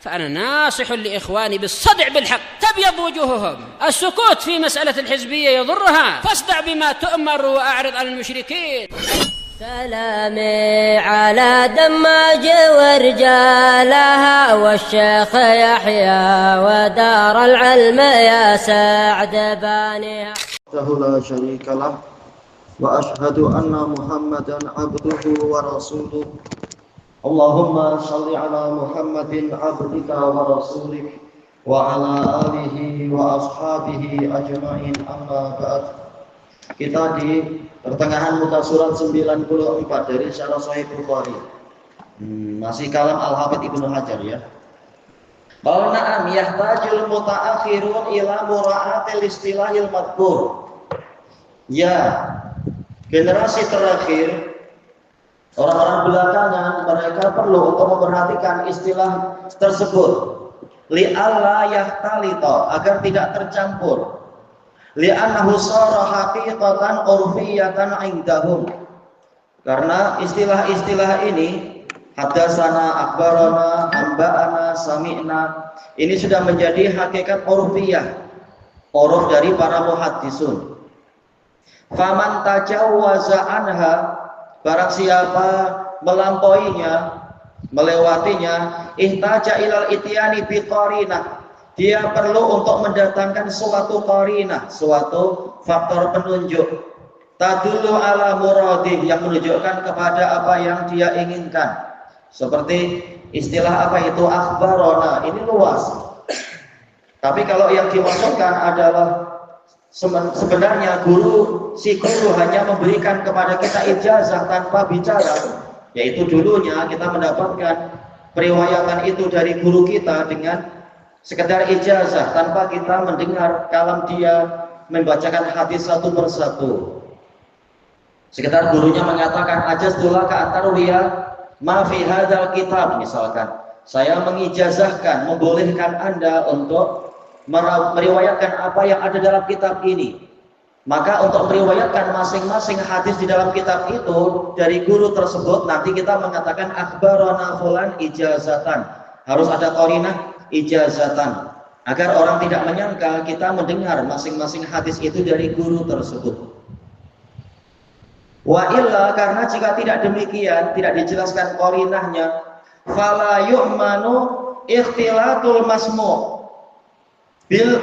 فأنا ناصح لإخواني بالصدع بالحق تبيض وجوههم. السكوت في مسألة الحزبية يضرها، فاصدع بما تؤمر وأعرض عن المشركين. سلامي على دماج ورجالها والشيخ يحيى ودار العلم يا سعد بانيها. لا شريك له وأشهد أن محمدا عبده ورسوله. اللهم صل على محمد عبدك ورسولك وعلى آله وأصحابه أجمعين. Amma ba'd. Kita di pertengahan muka surat 94 dari Syarah Sahih Bukhari. Masih kalam Al-Hafidz Ibnu Hajar ya. Qala na'am yahtajul mutaakhirun ila mura'atil istilahil madhkur. Ya, generasi terakhir, orang-orang belakangan, mereka perlu untuk memperhatikan istilah tersebut. Li'alla yahtalita, agar tidak tercampur. Li'annahu sara haqiqatan urfiyatan indahum. Karena istilah-istilah ini, hadatsana, akhbarana, anba'ana, sami'na, ini sudah menjadi hakikat urfiyah, uruf dari para muhaddisun. Faman tajawwaza anha, barang siapa melampauinya, melewatinya, ihtaja ilal ityani biqarinah, dia perlu untuk mendatangkan suatu qarinah, suatu faktor penunjuk, tadullu ala muradih, yang menunjukkan kepada apa yang dia inginkan. Seperti istilah apa itu akhbarona, ini luas. Tapi kalau yang dimaksudkan adalah sebenarnya si guru hanya memberikan kepada kita ijazah tanpa bicara, yaitu dulunya kita mendapatkan periwayatan itu dari guru kita dengan sekedar ijazah tanpa kita mendengar kalam dia membacakan hadis satu persatu. Sekedar gurunya mengatakan ajaztullah ka atarwiya ma fi hadzal kitab, misalkan saya mengijazahkan, membolehkan Anda untuk meriwayatkan apa yang ada dalam kitab ini. Maka untuk meriwayatkan masing-masing hadis di dalam kitab itu dari guru tersebut, nanti kita mengatakan akhbarana fulan ijazatan. Harus ada qarinah ijazatan, agar orang tidak menyangka kita mendengar masing-masing hadis itu dari guru tersebut. Wa illa, karena jika tidak demikian, tidak dijelaskan qarinahnya, fala yu'manu ikhtilatul masmu' bil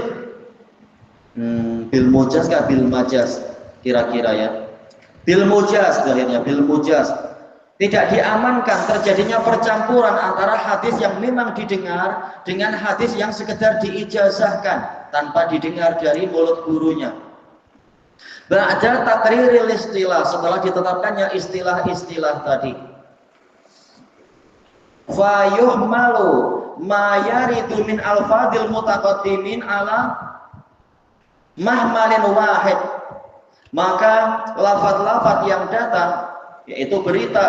mujaz kah bil majaz, kira-kira ya, bil mujaz, akhirnya bil mujaz. Tidak diamankan terjadinya percampuran antara hadis yang memang didengar dengan hadis yang sekedar diijazahkan tanpa didengar dari mulut gurunya. Ba'da taqriril istilah, setelah ditetapkannya istilah-istilah tadi. Fa yuhmalu ma yaridu min alfadil mutaqaddimin ala mahmalin wahid, maka lafaz-lafaz yang datang, yaitu berita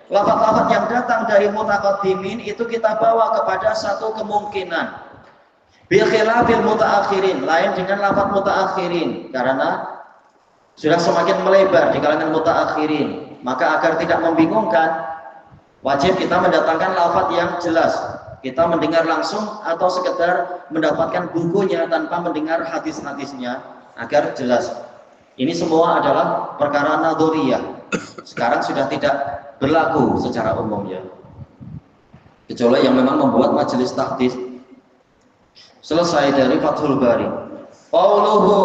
lafaz-lafaz yang datang dari mutaqaddimin itu kita bawa kepada satu kemungkinan. Bi khilafil mutaakhirin, lain dengan lafaz mutaakhirin, karena sudah semakin melebar di kalangan mutaakhirin. Maka agar tidak membingungkan, wajib kita mendatangkan lafaz yang jelas. Kita mendengar langsung atau sekedar mendapatkan bukunya tanpa mendengar hadis-hadisnya agar jelas. Ini semua adalah perkara nadhuriyah. Sekarang sudah tidak berlaku secara umum ya. Kecuali yang memang membuat majelis tahdits. Selesai dari Fathul Bari. Qauluhu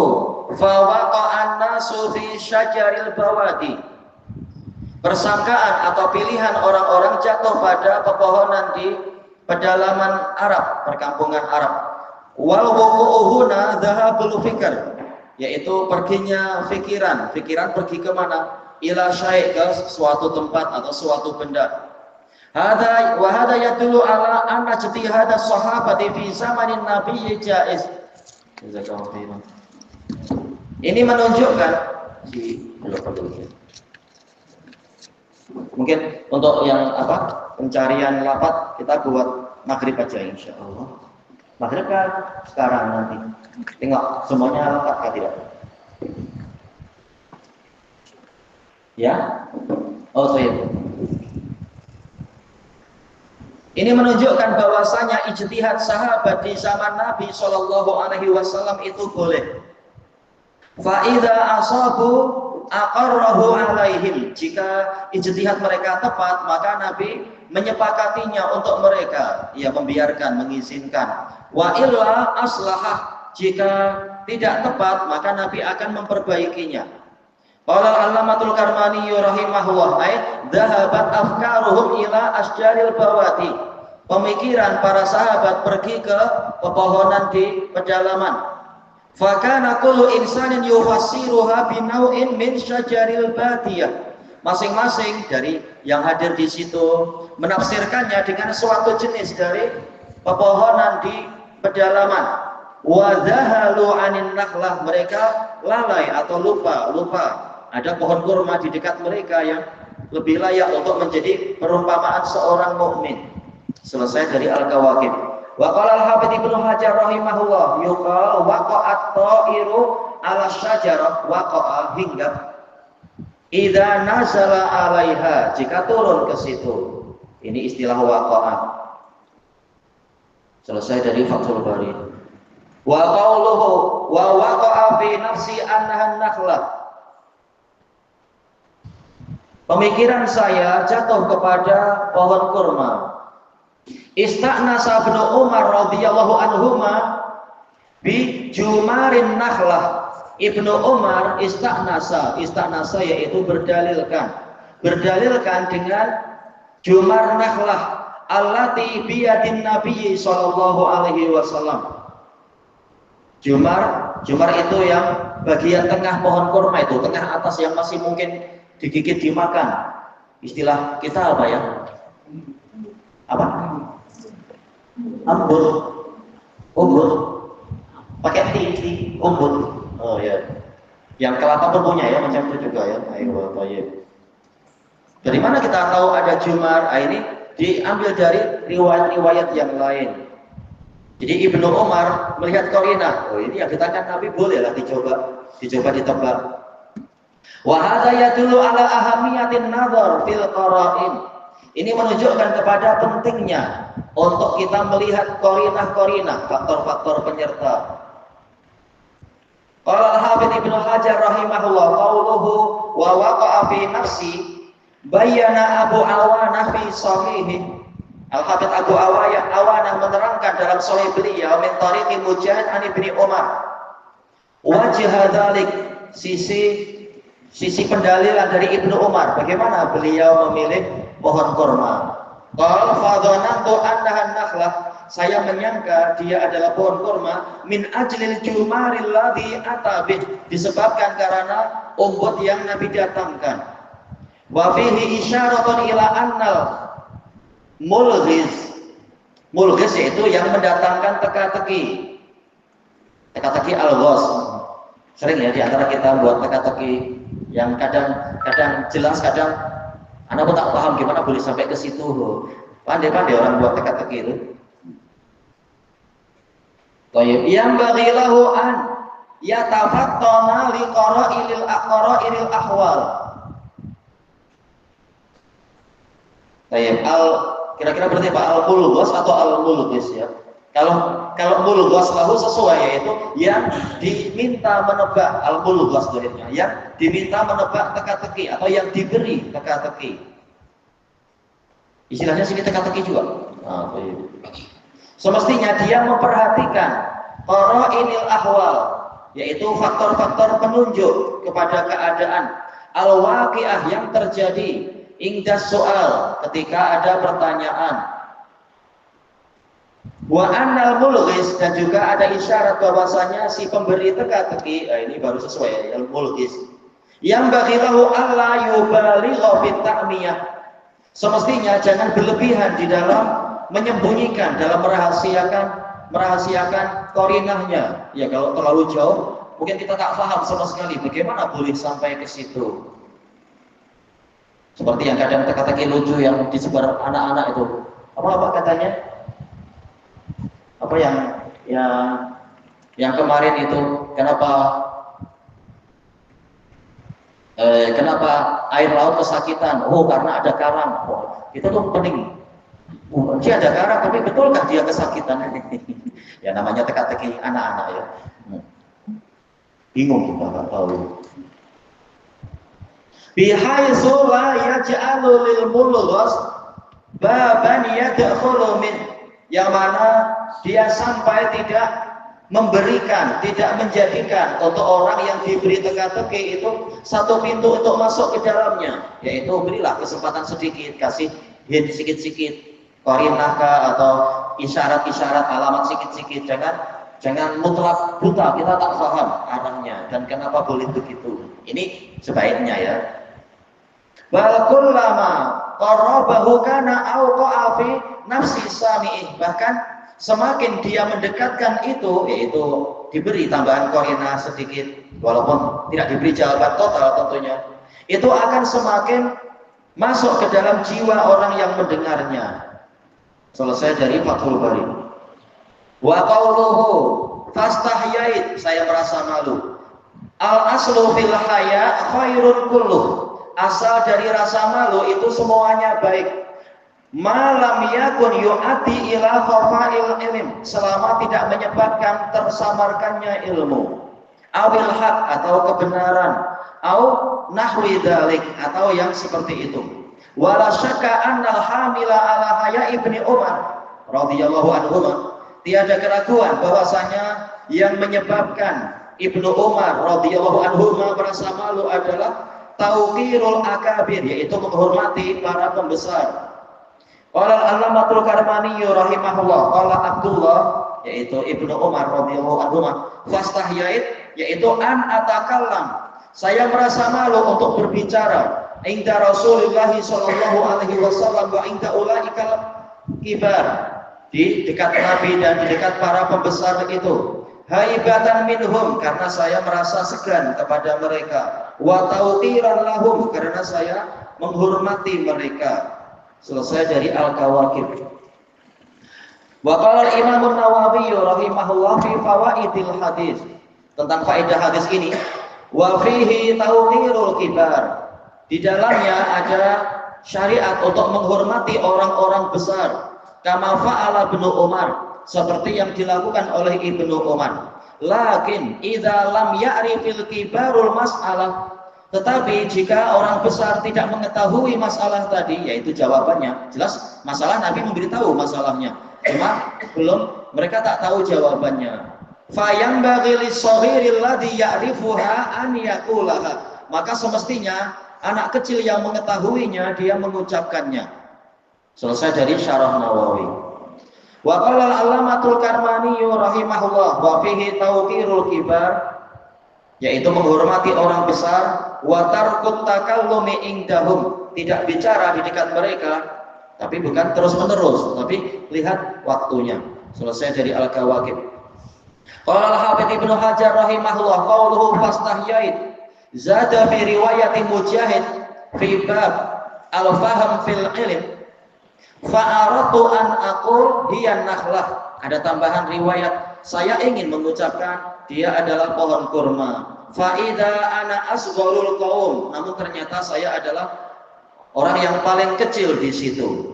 fa waqa'an nasu fi syajaril bawadi. Persangkaan atau pilihan orang-orang jatuh pada pepohonan di pedalaman Arab, perkampungan Arab. Wal wuqu'uhuna dhahabul fikr, yaitu perginya pikiran pergi ke mana? Ila syai', ke suatu tempat atau suatu benda. Hada wa hada yadullu ala anna ijtihad as-sahabati fi zamanin nabiyyi jaiz. Ini menunjukkan mungkin untuk yang pencarian lafaz kita buat maghrib aja insyaallah. Maghrib kan sekarang nanti. Tengok semuanya lengkap kah tidak? Ya? Oh, saya. Ini menunjukkan bahwasanya ijtihad sahabat di zaman Nabi Shallallahu Alaihi Wasallam itu boleh. Fa'idha asabu aqarrahu alaihim. Jika ijtihad mereka tepat, maka Nabi menyepakatinya untuk mereka, ya membiarkan, mengizinkan. Wa illa aslahah. Jika tidak tepat, maka Nabi akan memperbaikinya. Qala al-Allamatul Karmani rahimahullah, dhahabat afkaruhum ila asjaril bawati. Pemikiran para sahabat pergi ke pepohonan di pedalaman. Fa kana kullu insanin yufassiruha binau'in min syajaril badiyah. Masing-masing dari yang hadir di situ menafsirkannya dengan suatu jenis dari pepohonan di pedalaman. Wa dhahalu 'anin nakhlah, mereka lalai atau lupa ada pohon kurma di dekat mereka yang lebih layak untuk menjadi perumpamaan seorang mukmin. Selesai dari Al-Kawakib. Wa qala al-Hafidz Ibnu Hajar rahimahullah, yuqal waqa'at ta'iru 'ala syajarah, waqa'a hinggap idza nazala 'alaiha, jika turun ke situ. Ini istilah waqa'a. Selesai dari Fathul Bari. Wa qawluhu wa waqa'a fi nafsi annahan nakhlah. Pemikiran saya jatuh kepada pohon kurma. Ista'nasa Ibnu Umar radhiyallahu anhuma bi jumarin nakhlah. Ibnu Umar ista'nasa yaitu berdalilkan dengan jumar nakhlah allati biyadin Nabi sallallahu alaihi wasallam. Jumar itu yang bagian tengah pohon kurma itu, tengah atas yang masih mungkin digigit dimakan. Istilah kita apa ya? Apa? Umbut. Pakai ti, umbut. Oh ya. Yang kelapa pun punya ya, macam itu juga ya. Ayo, baik. Dari mana kita tahu ada jumar? Ini diambil dari riwayat-riwayat yang lain. Jadi Ibnu Umar melihat qarinah, oh ini yang dikatakan Nabi bolehlah dicoba ditebak. Wa hadza yadullu ala ahamiyatin nazar fil qara'in. Ini menunjukkan kepada pentingnya untuk kita melihat qarinah-qarinah, faktor-faktor penyerta. Qala al-Hafidz Ibnu Hajar rahimahullah, qauluhu wa waqa'a fi nafsi bayyana Abu Awanah fi sahihi. Al-Hafidz Abu Awanah menerangkan dalam sahih beliau min tariqi Mujahid an Ibnu Umar wajh dzalik, sisi pendalilan dari Ibnu Umar bagaimana beliau memilih pohon kurma. Qala fa dhanantu annaha nakhlah, saya menyangka dia adalah pohon kurma min ajlil jumaril ladzi atabih, disebabkan karena umbut yang Nabi datangkan. Wa fihi isyaratun ila annal mulghiz yaitu yang mendatangkan teka-teki al-ghaz. Sering ya diantara kita buat teka-teki yang kadang jelas, kadang anak pun tak paham gimana boleh sampai ke situ. Pandai-pandai orang buat teka-teki itu. Tayyib, yang baghilahu an yatafattana li qara'il ahwal. Tayyib, kira-kira berarti Pak al-mulghas atau al-mulghis ya. Kalau mulghas lahu sesuai, yaitu yang diminta menebak, al-mulghas dohirnya, yang diminta menebak teka-teki atau yang diberi teka-teki. Istilahnya sini teka-teki juga. Nah, semestinya dia memperhatikan qara'inil ahwal, yaitu faktor-faktor penunjuk kepada keadaan al-waqi'ah yang terjadi indas soal, ketika ada pertanyaan. Wa annal mulghis, dan juga ada isyarat bahwasanya si pemberi teka-teki, ini baru sesuai ya, mulghis. Yang baghilahu alla yubaligha fit ta'miyah. Semestinya jangan berlebihan di dalam menyembunyikan, dalam merahasiakan qarinahnya. Ya kalau terlalu jauh mungkin kita tak paham sama sekali bagaimana boleh sampai ke situ. Seperti yang kadang teka-teki lucu yang disebar anak-anak itu. Apa katanya? Apa yang kemarin itu kenapa air laut kesakitan? Oh, karena ada karang. Oh, itu tuh pening. Dia ada darah, tapi betulkah dia kesakitan? Ya namanya teka-teki anak-anak ya. Bingung kita nggak tahu. Bihaitsu la yaj'alu lil mulghas baban yadkhulu min, yang mana dia sampai tidak memberikan, tidak menjadikan untuk orang yang diberi teka-teki itu satu pintu untuk masuk ke dalamnya, yaitu berilah kesempatan sedikit, kasih hint sikit-sikit, qarinah atau isyarat-isyarat, alamat sikit-sikit, jangan mutlak buta, kita tak paham arahnya dan kenapa boleh begitu. Ini sebaiknya ya. Bal kullama qarabahu kana awqa'a fi nafsi sami'ih, bahkan semakin dia mendekatkan itu, yaitu diberi tambahan qarinah sedikit, walaupun tidak diberi jawaban total tentunya, itu akan semakin masuk ke dalam jiwa orang yang mendengarnya. Selesai dari Fathul Bari. Wa qauluhu fastahyait, saya merasa malu. Al aslu fil haya khairun kulluh, asal dari rasa malu itu semuanya baik. Malam yakun yu'ati ila khafa'il ilm, selama tidak menyebabkan tersamarkannya ilmu, awil haq atau kebenaran, au nahwi dzalik atau yang seperti itu. Wala syakka annal hamila ala haya ibni Umar radhiyallahu anhu, tiada keraguan bahwasanya yang menyebabkan Ibnu Umar radhiyallahu anhu merasa malu adalah tauqirul akabir, yaitu menghormati para pembesar. Qala al-Allamatul Karmani rahimahullah, qala Abdullah, yaitu Ibnu Umar radhiyallahu anhu, fastahyait, yaitu an atakallam, saya merasa malu untuk berbicara inda Rasulullah sallallahu alaihi wasallam wa inda ulaikal kibar, di dekat Nabi dan di dekat para pembesar itu, haibatan minhum, karena saya merasa segan kepada mereka, wa tauqiran lahum, karena saya menghormati mereka. Selesai dari Al-Kawakib. Wa qala al-Imam an-Nawawi rahimahullah fi fawaidil hadis, tentang faedah hadis ini, wa fihi tauqirul kibar, di dalamnya ada syariat untuk menghormati orang-orang besar, kama fa'ala Ibnu Umar, seperti yang dilakukan oleh Ibnu Umar. Lakin idza lam ya'rifil kibarul mas'alah, tetapi jika orang besar tidak mengetahui masalah tadi, yaitu jawabannya, jelas masalah Nabi memberitahu masalahnya, cuma mereka tak tahu jawabannya. Fayam bagilis sohiril ladhi ya'rifuha an yakulaha, maka semestinya anak kecil yang mengetahuinya dia mengucapkannya. Selesai dari Syarah Nawawi. Wa qala al-Allamatul Karmani rahimahullah, wa fihi tauqirul kibar, yaitu menghormati orang besar, wa tarkut takallumi indahum, tidak bicara di dekat mereka, tapi bukan terus-menerus, tapi lihat waktunya. Selesai dari Al-Kawakib. Qala al-Hafidz Ibnu Hajar rahimahullah, qauluhu fastahyait, zada fi riwayati Mujahid fi bab al-fahm fil ilm, fa'aratu an aqul hiya nakhlah. Ada tambahan riwayat, saya ingin mengucapkan dia adalah pohon kurma. Faida ana asgharul qaum, namun ternyata saya adalah orang yang paling kecil di situ.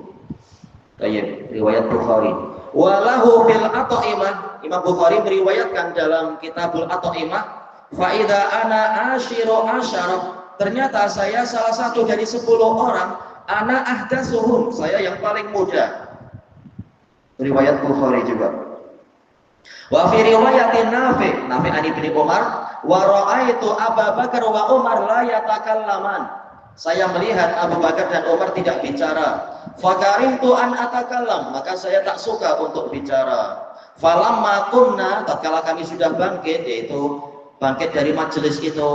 Baik, riwayat Bukhari. Walahu bil at'imah, Imam Bukhari meriwayatkan dalam Kitabul At'imah, faida ana asyiru asyara, ternyata saya salah satu dari 10 orang, ana ahdasuhum, saya yang paling muda. Riwayat Bukhari juga. Wa fi riwayatin Nafi' an Ibnu Umar, wa ra'aitu Abu Bakar wa Umar la yatakallaman, saya melihat Abu Bakar dan Umar tidak bicara. Fakarihtu an atakallam, maka saya tak suka untuk bicara. Falamma kunna, tatkala kami sudah bangkit, yaitu bangkit dari majelis itu,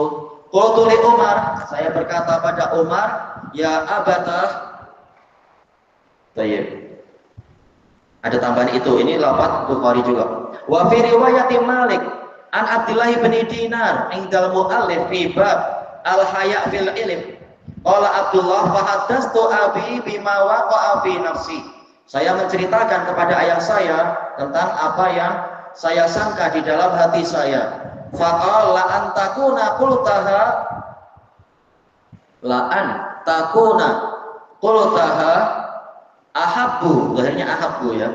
qultu li Umar, saya berkata pada Umar, ya abatah. Baik. Ada tambahan itu, ini lafaz Bukhari juga. Wa fi riwayati Malik an Abdullah bin Dinar indal muallif fi bab al-haya fil ilm. Qala Abdullah fa haddastu abi bima waqa'a fi nafsi. Saya menceritakan kepada ayah saya tentang apa yang saya sangka di dalam hati saya. Faqala an takuna qultaha la an takuna qultaha Ahabbu, lahirnya ahabbu ya.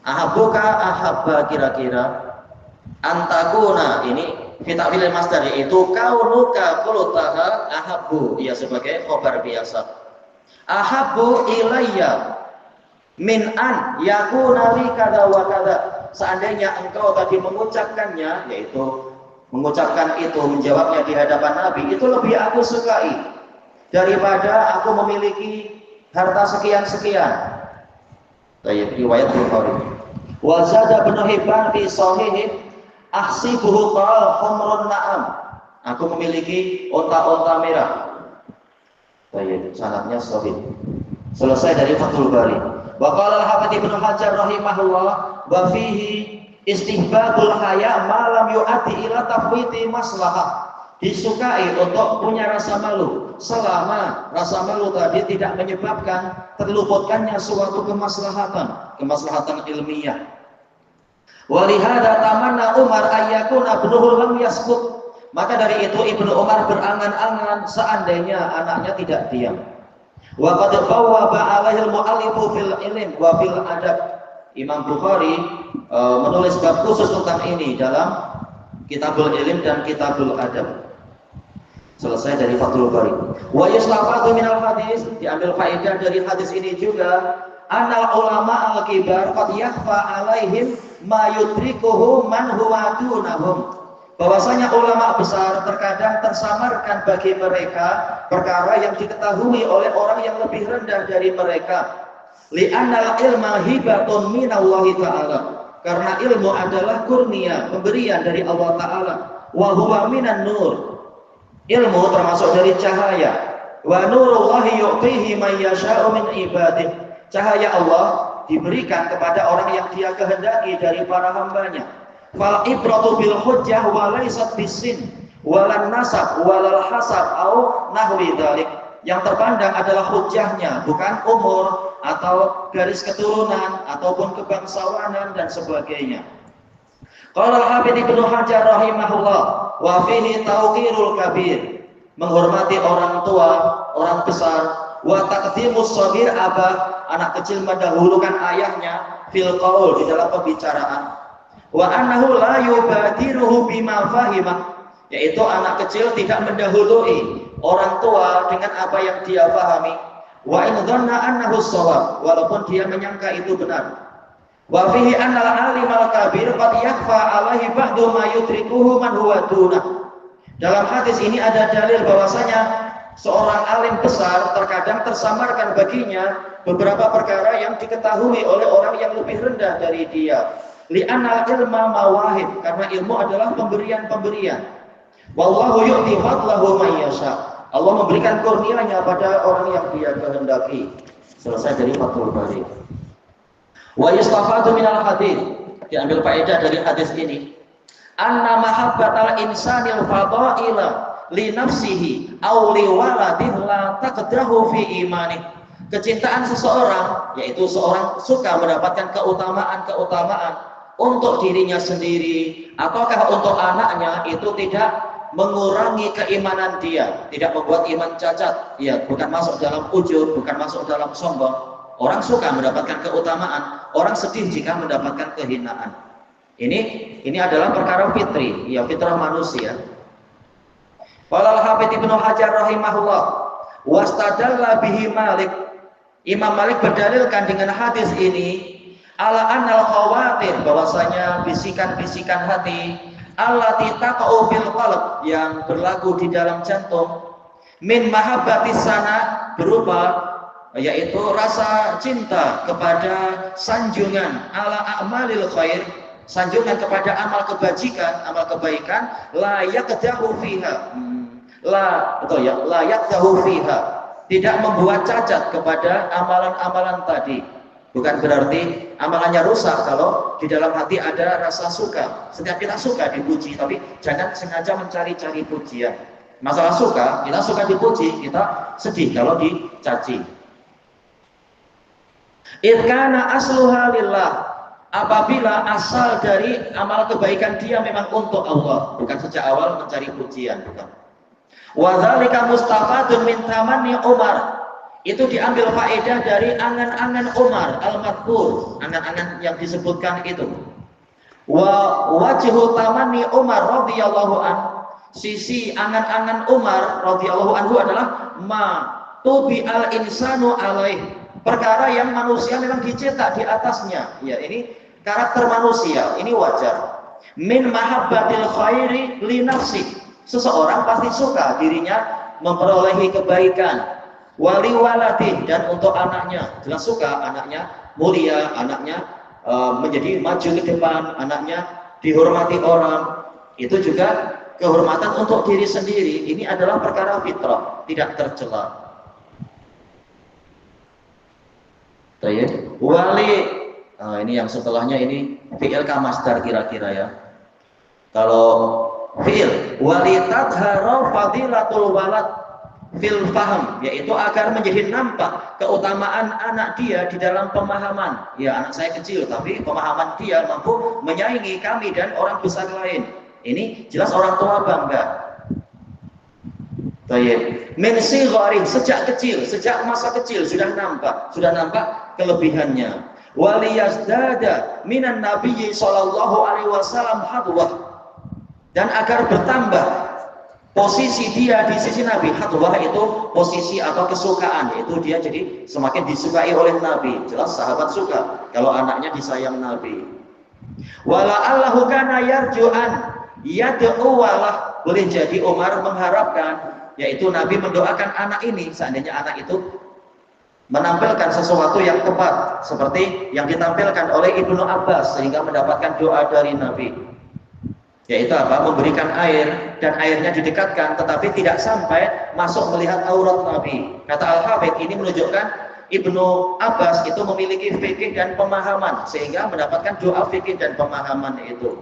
Ahabbuka ahabba kira-kira. Antakuna ini kita pilih masdar, yaitu kaunuka qultaha ahabbu, ya sebagai khobar biasa. Ahabbu ilayya min an yakuna li kada wa kada. Seandainya engkau tadi mengucapkannya, yaitu mengucapkan itu, menjawabnya di hadapan Nabi, itu lebih aku sukai daripada aku memiliki harta sekian-sekian. Riwayat Bukhari. Wa zada Ibnu Hibban fi sahih ahsibuhu qal humrun na'am. Aku memiliki onta-onta merah. Sanadnya sahih. Selesai dari Fathul Bari. Wa qala al-Hafidz Ibnu Hajar rahimahullah wa fihi istihbabul haya ma lam yu'addi ila tafwiti maslahah. Disukai untuk punya rasa malu selama rasa malu tadi tidak menyebabkan terluputkannya suatu kemaslahatan ilmiah. Walihada tamanna Umar ayyakuna ibnuhu lam yaskut. Maka dari itu Ibnu Umar berangan-angan seandainya anaknya tidak diam. Wa qad bawwaba 'alaihi al-mu'allifu fil ilm wa fil adab. Imam Bukhari menulis bab khusus tentang ini dalam Kitabul Ilm dan Kitabul Adab. Selesai dari Fathul Bari. Wa yustafadu minal hadis, diambil faedah dari hadis ini juga, anal ulama al-kibar qad yakhfa 'alaihim ma yudrikuhu man huwa dunahum. Bahwasanya ulama besar terkadang tersamarkan bagi mereka perkara yang diketahui oleh orang yang lebih rendah dari mereka. Li'annal ilma hibatun minallahi ta'ala. Karena ilmu adalah kurnia, pemberian dari Allah Ta'ala. Wa huwa minan nur. Ilmu termasuk dari cahaya. Wa nurullahi yu'tihi man yasha'u min ibadih. Cahaya Allah diberikan kepada orang yang Dia kehendaki dari para hambanya. Fal ibratu bil hujjah wa laysat bisin walan nasab walal hasab au nahwi dzalik. Yang terpandang adalah hujjahnya, bukan umur atau garis keturunan ataupun kebangsawanan dan sebagainya. Qala al-Hafidz Ibnu Hajar rahimahullah wa fihi tauqirul kabir, menghormati orang tua, orang besar, wa taqdimus shaghir abah, anak kecil mendahulukan ayahnya fil qaul, di dalam pembicaraan. Wa annahu la yubadiruhu bima fahimah, yaitu anak kecil tidak mendahului orang tua dengan apa yang dia pahami. Wa in dhanna annahu shawab, walaupun dia menyangka itu benar. Wa fihi annal alimal kabir qad yakhfa 'alaihi ba'du ma yudrikuhu man huwa dunah. Dalam hadis ini ada dalil bahwasanya seorang alim besar terkadang tersamarkan baginya beberapa perkara yang diketahui oleh orang yang lebih rendah dari dia. Li'annal ilma mawahib, karena ilmu adalah pemberian-pemberian. Wallahu yu'ti fadlahu man yasha. Allah memberikan kurnianya pada orang yang Dia kehendaki. Selesai dari Fathul Bari. Wa yustafadu minal hadis, diambil faedah dari hadis ini. Anna mahabbatal insanil fadaila li nafsihi aw li waladih la taqdahu fi imanih. Kecintaan seseorang, yaitu seorang suka mendapatkan keutamaan-keutamaan untuk dirinya sendiri ataukah untuk anaknya, itu tidak mengurangi keimanan dia, tidak membuat iman cacat. Ya, bukan masuk dalam ujub, bukan masuk dalam sombong. Orang suka mendapatkan keutamaan, orang sedih jika mendapatkan kehinaan. Ini adalah perkara fitri, ya, fitrah manusia. Qala al-Hafidz Ibnu Hajar rahimahullah, wastadalla bihi Malik. Imam Malik berdalilkan dengan hadis ini ala annal khawatir, bahwasanya bisikan-bisikan hati allati taqa'u fil qalb, yang berlaku di dalam jantung, min mahabbatis sana, berupa yaitu rasa cinta kepada sanjungan ala a'malil khair, sanjungan kepada amal kebajikan, amal kebaikan, la yaqdahu fiha, la yaqdahu fiha, tidak membuat cacat kepada amalan-amalan tadi. Bukan berarti amalannya rusak kalau di dalam hati ada rasa suka. Setiap kita suka dipuji, tapi jangan sengaja mencari-cari pujian. Masalah suka, kita suka dipuji, kita sedih kalau dicaci. Irkana asluha lillah, apabila asal dari amal kebaikan dia memang untuk Allah, bukan sejak awal mencari pujian, bukan. Wa dzalika mustafadun min tamanni Umar. itu diambil faedah dari angan-angan Umar al-madhkur, angan-angan yang disebutkan itu. Wa wajhu tamanni Umar radhiyallahu an, sisi angan-angan Umar radhiyallahu anhu adalah ma tubi al insanu alaih, perkara yang manusia memang dicetak di atasnya. Ya, ini karakter manusia, ini wajar. Min mahabbatil khairi li nafsi, seseorang pasti suka dirinya memperolehi kebaikan. Wali waladi, dan untuk anaknya, jelas suka anaknya mulia, anaknya menjadi maju ke depan, anaknya dihormati orang. Itu juga kehormatan untuk diri sendiri. Ini adalah perkara fitrah, tidak tercela. Wali, ini yang setelahnya ini fi'il kamasdar kira-kira ya. Kalau fi'il wali tadhara fadilatul walad fil faham, yaitu agar menjadi nampak keutamaan anak dia di dalam pemahaman. Ya, anak saya kecil tapi pemahaman dia mampu menyaingi kami dan orang besar lain. Ini jelas orang tua bangga. Baik, min sighari, sejak kecil, sejak masa kecil sudah nampak kelebihannya. Waliyazdada minan nabiyyi sallallahu alaihi wasallam hadwah, dan agar bertambah posisi dia di sisi Nabi. Hadwah itu posisi atau kesukaan, yaitu dia jadi semakin disukai oleh Nabi. Jelas sahabat suka kalau anaknya disayang Nabi. Wala allahu kana yarju'an yad'u walah, boleh jadi Umar mengharapkan, yaitu Nabi mendoakan anak ini seandainya anak itu menampilkan sesuatu yang tepat seperti yang ditampilkan oleh Ibnu Abbas sehingga mendapatkan doa dari Nabi. Yaitu apa? Memberikan air, dan airnya didekatkan tetapi tidak sampai masuk melihat aurat Nabi. Kata Al-Hafidz, ini menunjukkan Ibnu Abbas itu memiliki fikih dan pemahaman sehingga mendapatkan doa fikih dan pemahaman itu.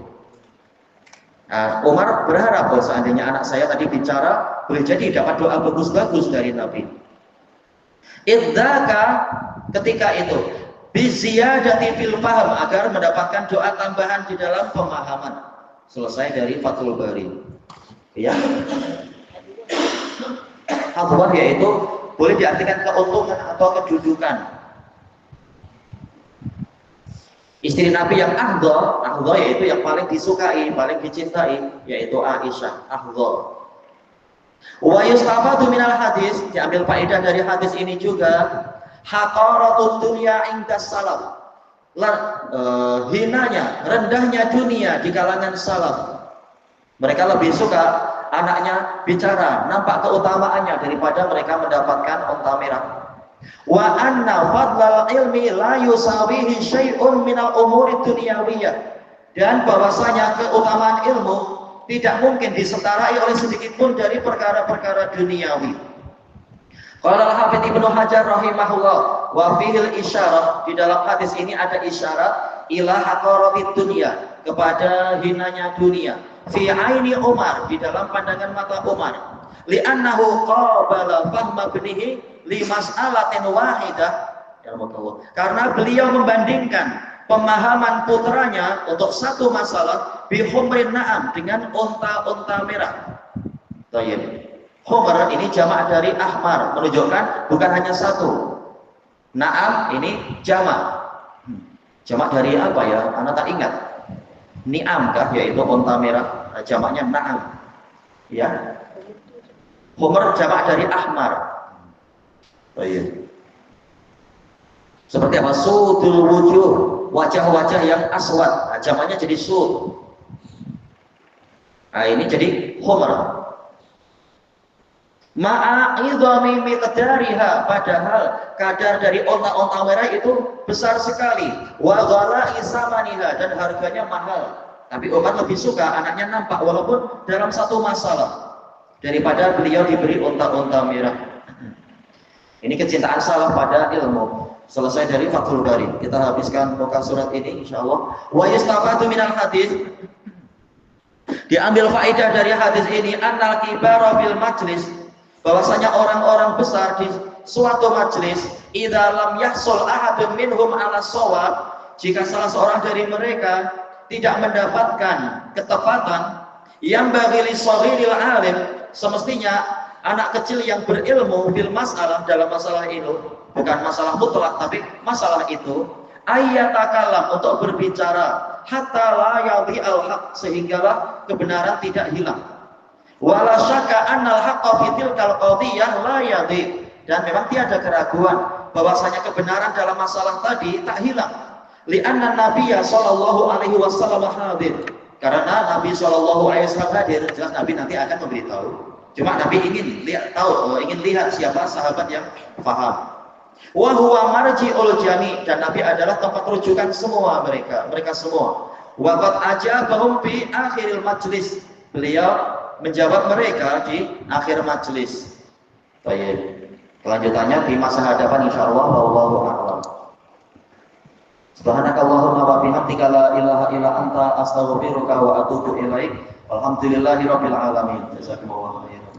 Nah, Umar berharap bahwa seandainya anak saya tadi bicara, boleh jadi dapat doa bagus-bagus dari Nabi. Idzaka, ketika itu biziyadati fil faham, agar mendapatkan doa tambahan di dalam pemahaman. Selesai dari Fathul Bari. Ya. Hadwah yaitu boleh diartikan keuntungan atau kedudukan. Istri Nabi yang afdhal yaitu yang paling disukai, paling dicintai, yaitu Aisyah, afdhal. Wa yustafadu minal hadis, diambil faedah dari hadis ini juga, haqaratud dunya inda salaf. Hinanya, rendahnya dunia di kalangan salaf. Mereka lebih suka anaknya bicara, nampak keutamaannya daripada mereka mendapatkan unta merah. Wa anna fadlal ilmi la yusawihi syai'un minal umuri dunyawiyah, dan bahwasanya keutamaan ilmu tidak mungkin diseterai oleh sedikit pun dari perkara-perkara duniawi. Qala Al-Hafidz Ibnu Hajar rahimahullah, wa fihil isyarah, di dalam hadis ini ada isyarat ila haqaratid dunya, kepada hinanya dunia. Fi aini Umar, di dalam pandangan mata Umar. Li'annahu qabala fahma ibnihi li mas'alatin wahidah. Karena beliau membandingkan pemahaman putranya untuk satu masalah bi humrin na'am, dengan unta-unta merah. Thayyib. Humar ini jamak dari ahmar, menunjukkan bukan hanya satu. Naam ini jamak. Jamak dari apa ya? Anak tak ingat. Ni'am kah? Yaitu unta merah. Jamaknya naam. Ya. Humar jamak dari ahmar. Oh iya. Seperti apa? Sudul wujuh, wajah-wajah yang aswad. Jamaknya jadi sud. Nah, ini jadi humar. Ma'idhami miqdariha, padahal kadar dari onta-onta merah itu besar sekali. Wa ghala'i samaniha, dan harganya mahal. Tapi Umar lebih suka anaknya nampak walaupun dalam satu masalah daripada beliau diberi onta-onta merah. Ini kecintaan salaf pada ilmu. Selesai dari Fathul Bari. Kita habiskan muka surat ini insyaallah. Wa yastafadu minal hadis, diambil faedah dari hadis ini, annal kibara fil majlis, bahwasanya orang-orang besar di suatu majelis, idza lam yahsul ahadun minhum ala shawab, jika salah seorang dari mereka tidak mendapatkan ketepatan, yang bagi li shaghiril alim, semestinya anak kecil yang berilmu fil masalah dalam masalah itu, bukan masalah mutlak tapi masalah itu, ayatakalam untuk berbicara hatta la yadhi al-haq sehinggalah kebenaran tidak hilang. Wala syakka annal haqqa fi tilkal qadhiyah la yadhi, dan memang tiada keraguan bahwasanya kebenaran dalam masalah tadi tak hilang. Li'anna Nabiyya sallallahu alaihi wasallam hadir, karena Nabi sallallahu alaihi wasallam hadir, jelas Nabi nanti akan memberitahu. Cuma Nabi ingin lihat siapa sahabat yang paham. Wa huwa marji'ul jami', dan Nabi adalah tempat rujukan semua mereka semua. Wa qad ajabahum fi akhiril majlis, beliau menjawab mereka di akhir majlis. Baik. Kelanjutannya di masa hadapan insyaallah. Wallahu a'lam. Subhanakallahumma wa bihamdika la ilaha illa anta astaghfiruka wa atubu ilaik. Alhamdulillahirabbil alamin. Jazakumullahu khairan.